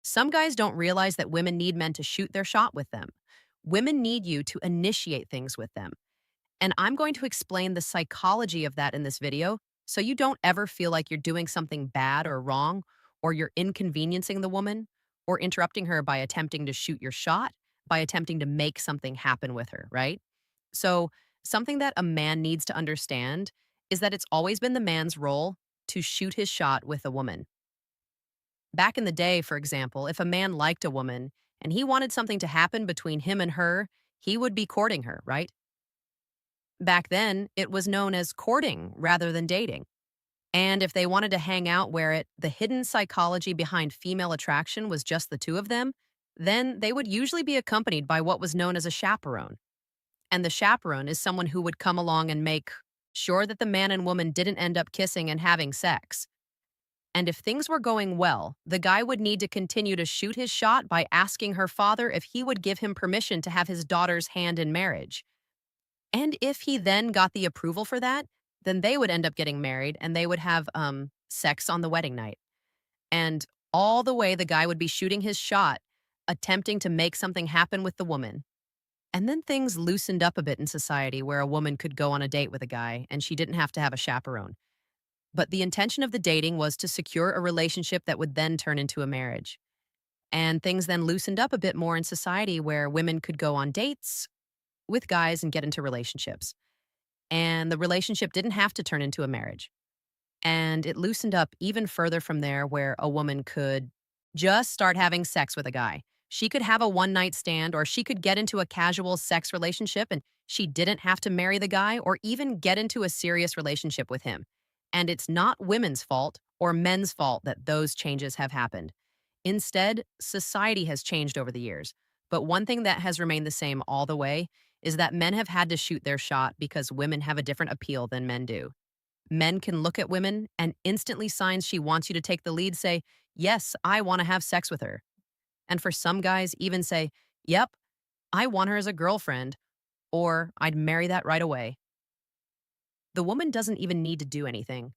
Some guys don't realize that women need men to shoot their shot with them. Women need you to initiate things with them. And I'm going to explain the psychology of that in this video so you don't ever feel like you're doing something bad or wrong, or you're inconveniencing the woman, or interrupting her by attempting to shoot your shot, by attempting to make something happen with her, right? So, something that a man needs to understand is that it's always been the man's role to shoot his shot with a woman. Back in the day, for example, if a man liked a woman and he wanted something to happen between him and her, he would be courting her, right? Back then, it was known as courting rather than dating. And if they wanted to hang out where the hidden psychology behind female attraction was just the two of them, then they would usually be accompanied by what was known as a chaperone. And the chaperone is someone who would come along and make sure that the man and woman didn't end up kissing and having sex. And if things were going well, the guy would need to continue to shoot his shot by asking her father if he would give him permission to have his daughter's hand in marriage. And if he then got the approval for that, then they would end up getting married and they would have sex on the wedding night. And all the way, the guy would be shooting his shot, attempting to make something happen with the woman. And then things loosened up a bit in society where a woman could go on a date with a guy and she didn't have to have a chaperone. But the intention of the dating was to secure a relationship that would then turn into a marriage. And things then loosened up a bit more in society where women could go on dates with guys and get into relationships. And the relationship didn't have to turn into a marriage. And it loosened up even further from there where a woman could just start having sex with a guy. She could have a one night stand or she could get into a casual sex relationship and she didn't have to marry the guy or even get into a serious relationship with him. And it's not women's fault or men's fault that those changes have happened. Instead, society has changed over the years. But one thing that has remained the same all the way is that men have had to shoot their shot because women have a different appeal than men do. Men can look at women and instantly signs she wants you to take the lead say, "Yes, I want to have sex with her." And for some guys, even say, "Yep, I want her as a girlfriend," or "I'd marry that right away." The woman doesn't even need to do anything.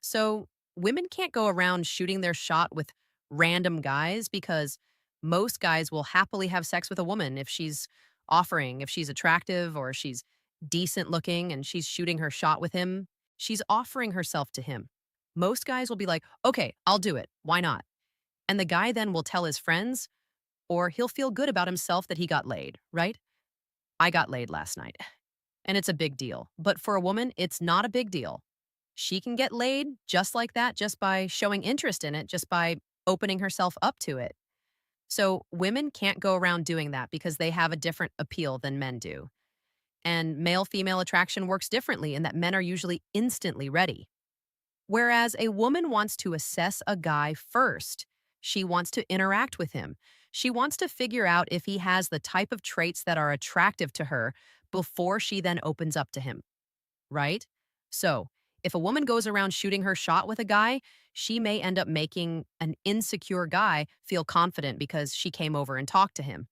So women can't go around shooting their shot with random guys because most guys will happily have sex with a woman if she's offering, if she's attractive or she's decent looking and she's shooting her shot with him. She's offering herself to him. Most guys will be like, "Okay, I'll do it. Why not?" And the guy then will tell his friends, or he'll feel good about himself that he got laid, right? "I got laid last night." And it's a big deal. But for a woman, it's not a big deal. She can get laid just like that, just by showing interest in it, just by opening herself up to it. So women can't go around doing that because they have a different appeal than men do. And male female attraction works differently in that men are usually instantly ready. Whereas a woman wants to assess a guy first. She wants to interact with him. She wants to figure out if he has the type of traits that are attractive to her before she then opens up to him, right? So, if a woman goes around shooting her shot with a guy, she may end up making an insecure guy feel confident because she came over and talked to him.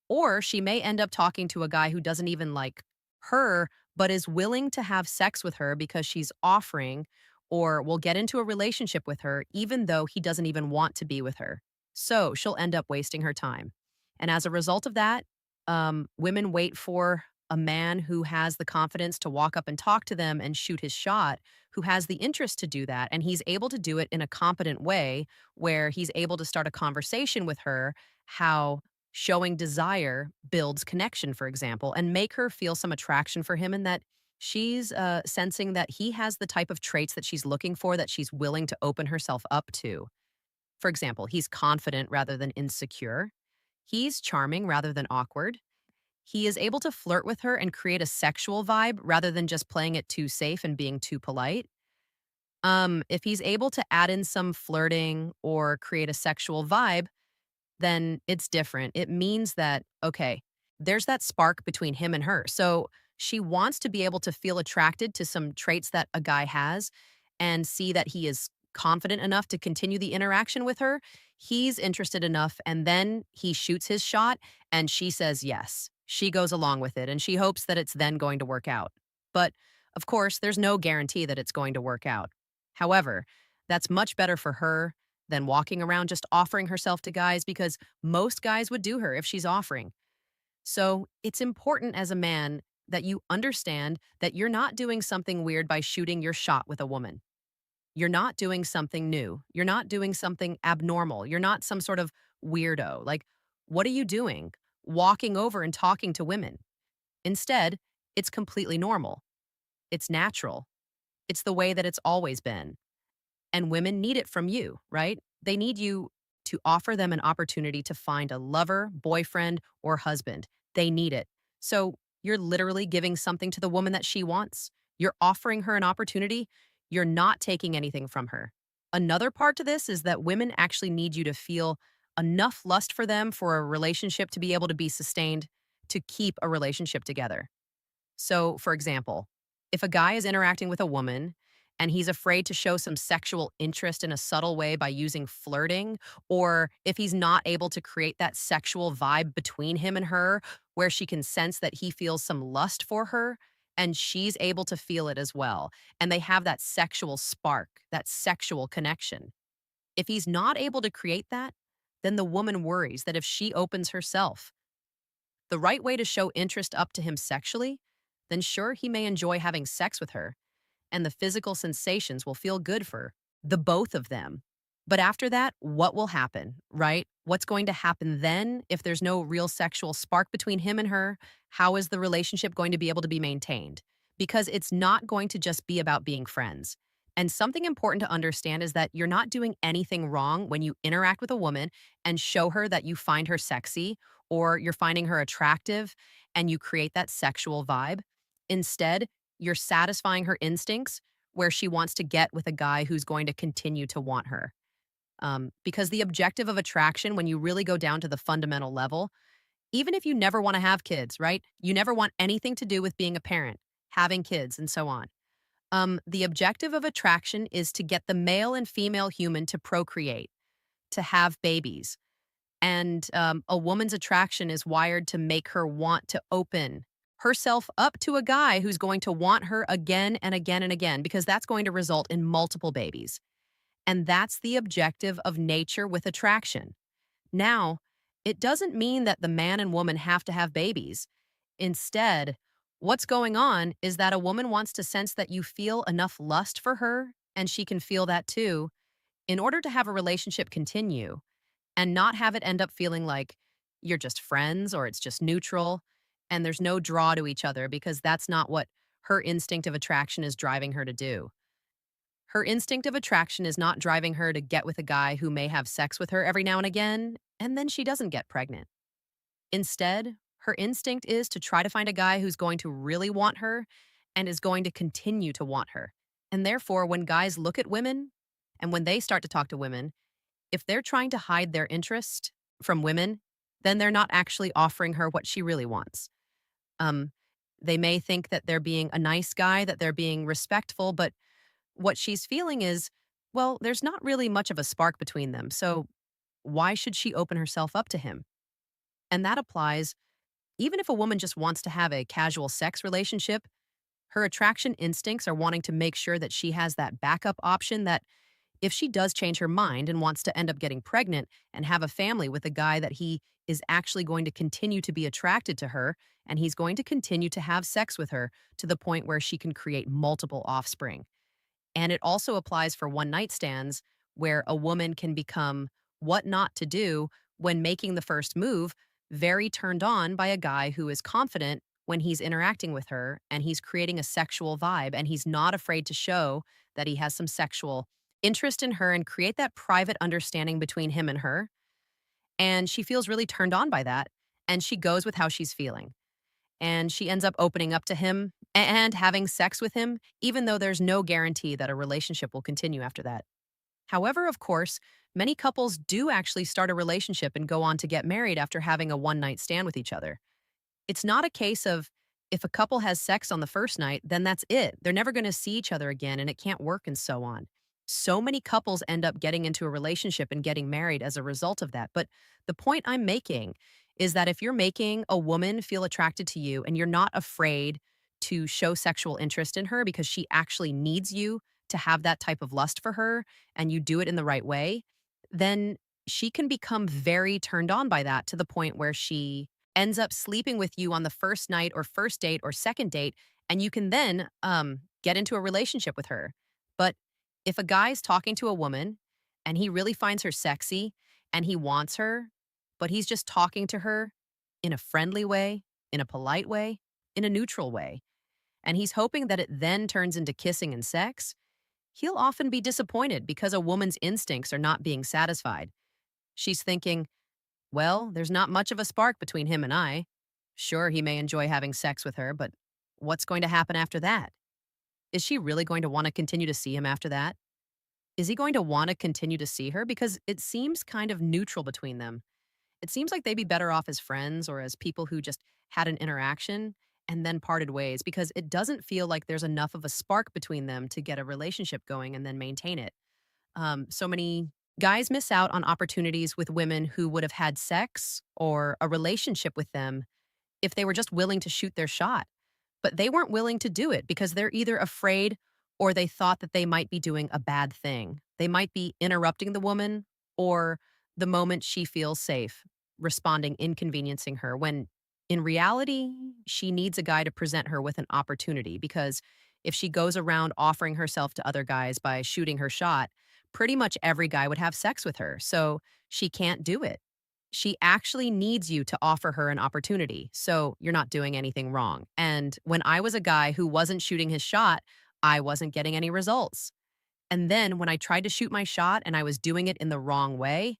Or she may end up talking to a guy who doesn't even like her, but is willing to have sex with her because she's offering or will get into a relationship with her, even though he doesn't even want to be with her. So she'll end up wasting her time. And as a result of that, women wait for a man who has the confidence to walk up and talk to them and shoot his shot, who has the interest to do that. And he's able to do it in a competent way where he's able to start a conversation with her, how showing desire builds connection, for example, and make her feel some attraction for him and that she's sensing that he has the type of traits that she's looking for, that she's willing to open herself up to. For example, he's confident rather than insecure. He's charming rather than awkward. He is able to flirt with her and create a sexual vibe rather than just playing it too safe and being too polite. If he's able to add in some flirting or create a sexual vibe, then it's different. It means that, okay, there's that spark between him and her. So she wants to be able to feel attracted to some traits that a guy has and see that he is confident enough to continue the interaction with her. He's interested enough, and then he shoots his shot, and she says yes. She goes along with it, and she hopes that it's then going to work out. But of course, there's no guarantee that it's going to work out. However, that's much better for her than walking around just offering herself to guys because most guys would do her if she's offering. So it's important as a man that you understand that you're not doing something weird by shooting your shot with a woman. You're not doing something new. You're not doing something abnormal. You're not some sort of weirdo. Like, what are you doing? Walking over and talking to women. Instead, it's completely normal. It's natural. It's the way that it's always been. And women need it from you, right? They need you to offer them an opportunity to find a lover, boyfriend, or husband. They need it. So you're literally giving something to the woman that she wants. You're offering her an opportunity. You're not taking anything from her. Another part to this is that women actually need you to feel enough lust for them for a relationship to be able to be sustained, to keep a relationship together. So, for example, if a guy is interacting with a woman and he's afraid to show some sexual interest in a subtle way by using flirting, or if he's not able to create that sexual vibe between him and her where she can sense that he feels some lust for her and she's able to feel it as well, and they have that sexual spark, that sexual connection. If he's not able to create that, then the woman worries that if she opens herself, the right way to show interest up to him sexually, then sure, he may enjoy having sex with her, and the physical sensations will feel good for the both of them. But after that, what will happen, right? What's going to happen then if there's no real sexual spark between him and her? How is the relationship going to be able to be maintained? Because it's not going to just be about being friends. And something important to understand is that you're not doing anything wrong when you interact with a woman and show her that you find her sexy or you're finding her attractive and you create that sexual vibe. Instead, you're satisfying her instincts where she wants to get with a guy who's going to continue to want her. Because the objective of attraction, when you really go down to the fundamental level, even if you never want to have kids, right? You never want anything to do with being a parent, having kids, and so on. The objective of attraction is to get the male and female human to procreate, to have babies. And a woman's attraction is wired to make her want to open herself up to a guy who's going to want her again and again and again, because that's going to result in multiple babies. And that's the objective of nature with attraction. Now, it doesn't mean that the man and woman have to have babies. Instead, what's going on is that a woman wants to sense that you feel enough lust for her, and she can feel that too, in order to have a relationship continue and not have it end up feeling like you're just friends or it's just neutral and there's no draw to each other, because that's not what her instinct of attraction is driving her to do. Her instinct of attraction is not driving her to get with a guy who may have sex with her every now and again, and then she doesn't get pregnant. Instead, her instinct is to try to find a guy who's going to really want her and is going to continue to want her. And therefore, when guys look at women and when they start to talk to women, if they're trying to hide their interest from women, then they're not actually offering her what she really wants. Um, they may think that they're being a nice guy, that they're being respectful, but what she's feeling is, well, there's not really much of a spark between them. So why should she open herself up to him? And that applies even if a woman just wants to have a casual sex relationship. Her attraction instincts are wanting to make sure that she has that backup option, that if she does change her mind and wants to end up getting pregnant and have a family with a guy, that he is actually going to continue to be attracted to her and he's going to continue to have sex with her to the point where she can create multiple offspring. And it also applies for one night stands where a woman can become what not to do when making the first move, very turned on by a guy who is confident when he's interacting with her and he's creating a sexual vibe and he's not afraid to show that he has some sexual interest in her and create that private understanding between him and her. And she feels really turned on by that. And she goes with how she's feeling. And she ends up opening up to him and having sex with him, even though there's no guarantee that a relationship will continue after that. However, of course, many couples do actually start a relationship and go on to get married after having a one night stand with each other. It's not a case of if a couple has sex on the first night, then that's it. They're never going to see each other again and it can't work and so on. So many couples end up getting into a relationship and getting married as a result of that. But the point I'm making is that if you're making a woman feel attracted to you and you're not afraid to show sexual interest in her because she actually needs you to have that type of lust for her and you do it in the right way, then she can become very turned on by that to the point where she ends up sleeping with you on the first night or first date or second date, and you can then get into a relationship with her. But if a guy's talking to a woman and he really finds her sexy and he wants her, but he's just talking to her in a friendly way, in a polite way, in a neutral way, and he's hoping that it then turns into kissing and sex, he'll often be disappointed because a woman's instincts are not being satisfied. She's thinking, well, there's not much of a spark between him and I. Sure, he may enjoy having sex with her, but what's going to happen after that? Is she really going to want to continue to see him after that? Is he going to want to continue to see her? Because it seems kind of neutral between them. It seems like they'd be better off as friends or as people who just had an interaction and then parted ways because it doesn't feel like there's enough of a spark between them to get a relationship going and then maintain it. So many guys miss out on opportunities with women who would have had sex or a relationship with them if they were just willing to shoot their shot. But they weren't willing to do it because they're either afraid or they thought that they might be doing a bad thing. They might be interrupting the woman or the moment she feels safe, responding, inconveniencing her, when in reality, she needs a guy to present her with an opportunity because if she goes around offering herself to other guys by shooting her shot, pretty much every guy would have sex with her. So she can't do it. She actually needs you to offer her an opportunity. So you're not doing anything wrong. And when I was a guy who wasn't shooting his shot, I wasn't getting any results. And then when I tried to shoot my shot and I was doing it in the wrong way,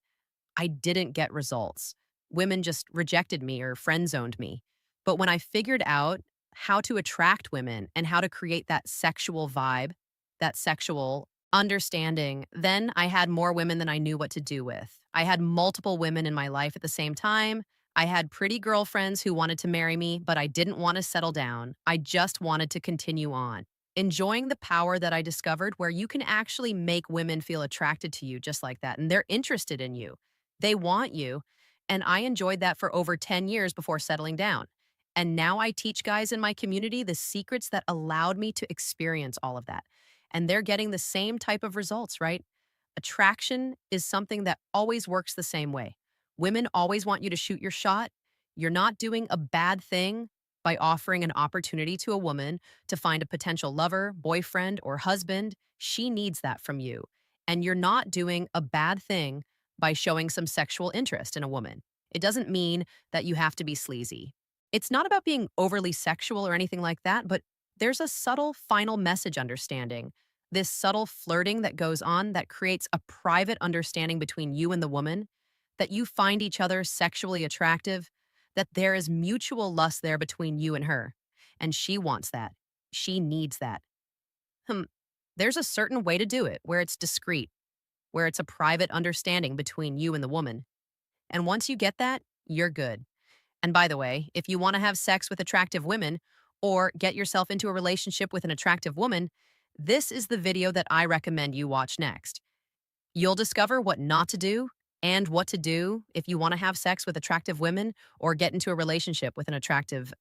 I didn't get results. Women just rejected me or friend zoned me. But when I figured out how to attract women and how to create that sexual vibe, that sexual understanding, then I had more women than I knew what to do with. I had multiple women in my life at the same time. I had pretty girlfriends who wanted to marry me, but I didn't want to settle down. I just wanted to continue on. Enjoying the power that I discovered where you can actually make women feel attracted to you just like that, and they're interested in you. They want you. And I enjoyed that for over 10 years before settling down. And now I teach guys in my community the secrets that allowed me to experience all of that. And they're getting the same type of results, right? Attraction is something that always works the same way. Women always want you to shoot your shot. You're not doing a bad thing by offering an opportunity to a woman to find a potential lover, boyfriend, or husband. She needs that from you. And you're not doing a bad thing by showing some sexual interest in a woman. It doesn't mean that you have to be sleazy. It's not about being overly sexual or anything like that, but there's a subtle final message understanding, this subtle flirting that goes on that creates a private understanding between you and the woman, that you find each other sexually attractive, that there is mutual lust there between you and her. And she wants that. She needs that. Hmm. There's a certain way to do it where it's discreet, where it's a private understanding between you and the woman. And once you get that, you're good. And by the way, if you want to have sex with attractive women or get yourself into a relationship with an attractive woman, this is the video that I recommend you watch next. You'll discover what not to do and what to do if you want to have sex with attractive women or get into a relationship with an attractive